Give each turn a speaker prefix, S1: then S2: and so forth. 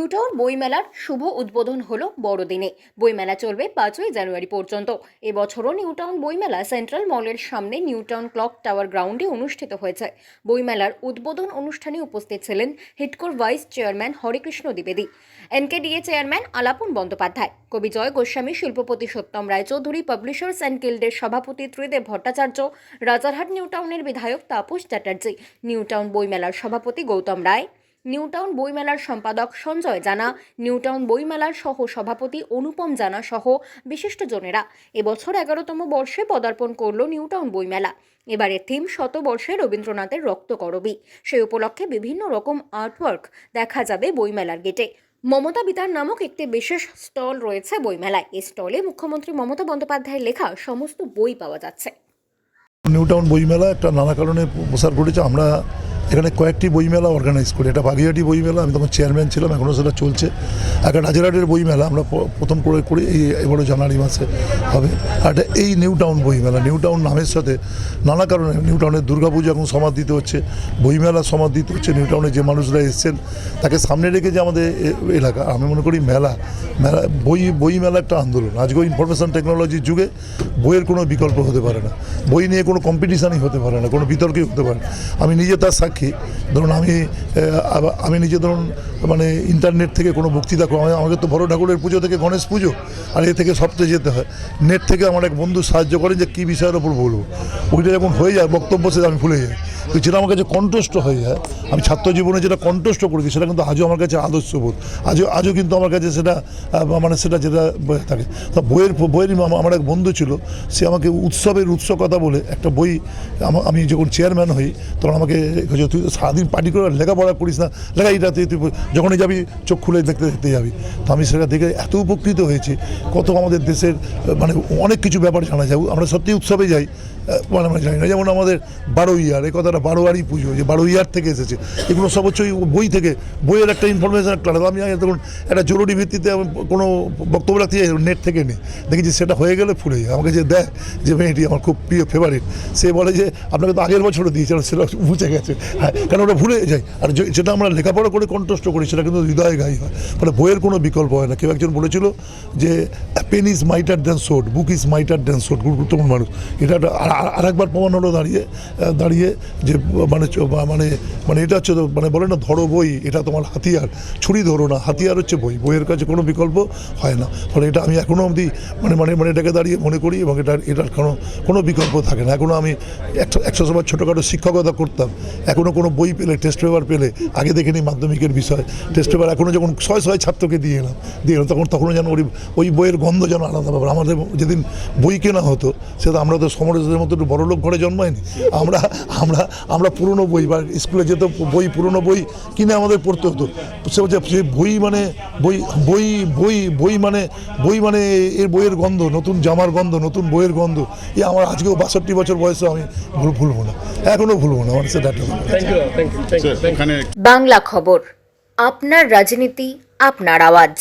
S1: নিউটাউন বইমেলার শুভ উদ্বোধন হলো বড়দিনে। বইমেলা চলবে 5ই জানুয়ারি পর্যন্ত। এবছরও নিউটাউন বইমেলা সেন্ট্রাল মলের সামনে নিউটাউন ক্লক টাওয়ার গ্রাউন্ডে অনুষ্ঠিত হয়েছে। বইমেলার উদ্বোধন অনুষ্ঠানে উপস্থিত ছিলেন হিডকোর ভাইস চেয়ারম্যান হরেকৃষ্ণ দ্বিবেদী, এনকেডিএ চেয়ারম্যান আলাপন বন্দ্যোপাধ্যায়, কবি জয় গোস্বামী, শিল্পপতি সত্যম রায়চৌধুরী, পাবলিশার্স অ্যান্ড গিল্ডের সভাপতি ত্রিদেব ভট্টাচার্য, রাজারহাট নিউটাউনের বিধায়ক তাপস চ্যাটার্জি, নিউটাউন বইমেলার সভাপতি গৌতম রায়, নিউটাউন বইমেলার সম্পাদক সঞ্জয় জানা, নিউটাউন বইমেলার সহ সভাপতি অনুপম জানা সহ বিশিষ্টজনেরা। এবছর 11তম বর্ষে পদার্পণ করল নিউটাউন বইমেলা। এবারের থিম শতবর্ষে রবীন্দ্রনাথের রক্তকরবী। সেই উপলক্ষে বিভিন্ন রকম আর্টওয়ার্ক দেখা যাবে বইমেলার গেটে। মমতা বিতান নামক একটি বিশেষ স্টল রয়েছে বইমেলায়। এই স্টলে মুখ্যমন্ত্রী মমতা বন্দ্যোপাধ্যায়ের লেখা সমস্ত বই পাওয়া যাচ্ছে।
S2: নিউটাউন বইমেলা একটা নানা কারণে প্রসার ঘটেছে। আমরা এখানে কয়েকটি বইমেলা অর্গানাইজ করি। এটা বাগিয়াটি বইমেলা, আমি তখন চেয়ারম্যান ছিলাম, এখনও সেটা চলছে। একটা রাজারহাটের বইমেলা আমরা প্রথম করি, এবারও জানুয়ারি মাসে হবে। আর এই নিউটাউন বইমেলা, নিউটাউন নামের সাথে নানা কারণে নিউটাউনের দুর্গাপুজো এখন সমাদৃত হচ্ছে, বইমেলা সমাদৃত হচ্ছে। নিউটাউনে যে মানুষরা এসছেন তাকে সামনে রেখে যে আমাদের এলাকা, আমি মনে করি মেলা বইমেলা একটা আন্দোলন। আজকে ইনফরমেশন টেকনোলজির যুগে বইয়ের কোনো বিকল্প হতে পারে না, বই নিয়ে কোনো কম্পিটিশানই হতে পারে না, কোনো বিতর্কই হতে পারে না। আমি নিজে তার সাক্ষী। ধরুন আমি নিজে ধরুন মানে ইন্টারনেট থেকে কোনো বক্তৃতা আমাকে তো বড় ঠাকুরের পুজো থেকে গণেশ পুজো আর এ থেকে সপ্তাহে যেতে হয়। নেট থেকে আমার এক বন্ধু সাহায্য করেন যে কী বিষয়ের ওপর বলবো, ওইটা যখন হয়ে যায় বক্তব্য সেটা আমি ভুলে যাই। তো যেটা আমার কাছে কণ্ঠস্থ হয়ে যায়, আমি ছাত্র জীবনে যেটা কণ্ঠস্থ করেছি সেটা কিন্তু আজও আমার কাছে আদর্শবোধ, আজও কিন্তু আমার কাছে সেটা যেটা থাকে। তা বইয়ের আমার এক বন্ধু ছিল, সে আমাকে উৎস কথা বলে একটা বই, আমি যখন চেয়ারম্যান হই তখন আমাকে তুই সারাদিন পার্টি করে লেখাপড়া করিস না, লেখা এইটাতে তুই যখনই যাবি চোখ খুলে দেখতে যাবি। তো আমি সেটা দেখে এত উপকৃত হয়েছি। কত আমাদের দেশের মানে অনেক কিছু ব্যাপার জানা যায়। আমরা সত্যি উৎসবে যাই, মানে আমরা জানি না। যেমন আমাদের 12 ইয়ার, এই কথাটা 12 পুজো, যে 12 ইয়ার থেকে এসেছে, এগুলো সব হচ্ছে বই থেকে। বইয়ের একটা ইনফরমেশন একটা আলাদা। আমি তখন একটা জরুরি ভিত্তিতে কোনো বক্তব্য রাখতে যাই, নেট থেকে নিই, দেখেছি সেটা হয়ে গেলে ফুলে যায়। আমাকে যে দেয় যে মেয়েটি আমার খুব প্রিয় ফেভারিট, সে বলে যে আপনাকে তো আগের বছরও দিয়েছিলাম, সেটা মুছে গেছে। হ্যাঁ, কারণ ওটা ভুলে যায়। আর যেটা আমরা লেখাপড়া করে কণ্ঠস্থ করি সেটা কিন্তু হৃদয়ে গাই হয়। ফলে বইয়ের কোনো বিকল্প হয় না। কেউ একজন বলেছিল যে pen is mightier than sword, book is mightier than sword, গুরুত্বপূর্ণ মানুষ। এটা আর একবার প্রমাণ হলো দাঁড়িয়ে যে মানে এটা হচ্ছে মানে বলে না, ধরো বই, এটা তোমার হাতিয়ার, ছুরি ধরো না, হাতিয়ার হচ্ছে বই। বইয়ের কাছে কোনো বিকল্প হয় না। ফলে এটা আমি এখনও অবধি মানে এটাকে দাঁড়িয়ে মনে করি, এবং এটার কোনো বিকল্প থাকে না। এখনও আমি 100 সময় ছোটোখাটো শিক্ষকতা করতাম, এখনও কোনো বই পেলে, টেস্ট পেপার পেলে, আগে দেখে নিই মাধ্যমিকের বিষয় টেস্ট পেপার, এখনও যখন শয়ে ছাত্রকে দিয়ে এলাম তখনও যেন ওই বইয়ের গন্ধ যেন আলাদা ব্যাপার। আমাদের যেদিন বই কেনা হতো, সেটা আমরা তো সমরেশদের মতো একটু বড়লোক ঘরে জন্মায়নি। আমরা পুরনো বই বা স্কুলে যেত, পুরনো বই কিনে আমাদের পড়তে হতো। সে বই মানে বই মানে এর বইয়ের গন্ধ, নতুন জামার গন্ধ, নতুন বইয়ের গন্ধ, আমার আজকেও 62 বছর বয়সে আমি ভুলবো না, এখনও ভুলবো না। আমার সেটা
S1: বাংলা খবর, আপনার রাজনীতি, আপনার আওয়াজ।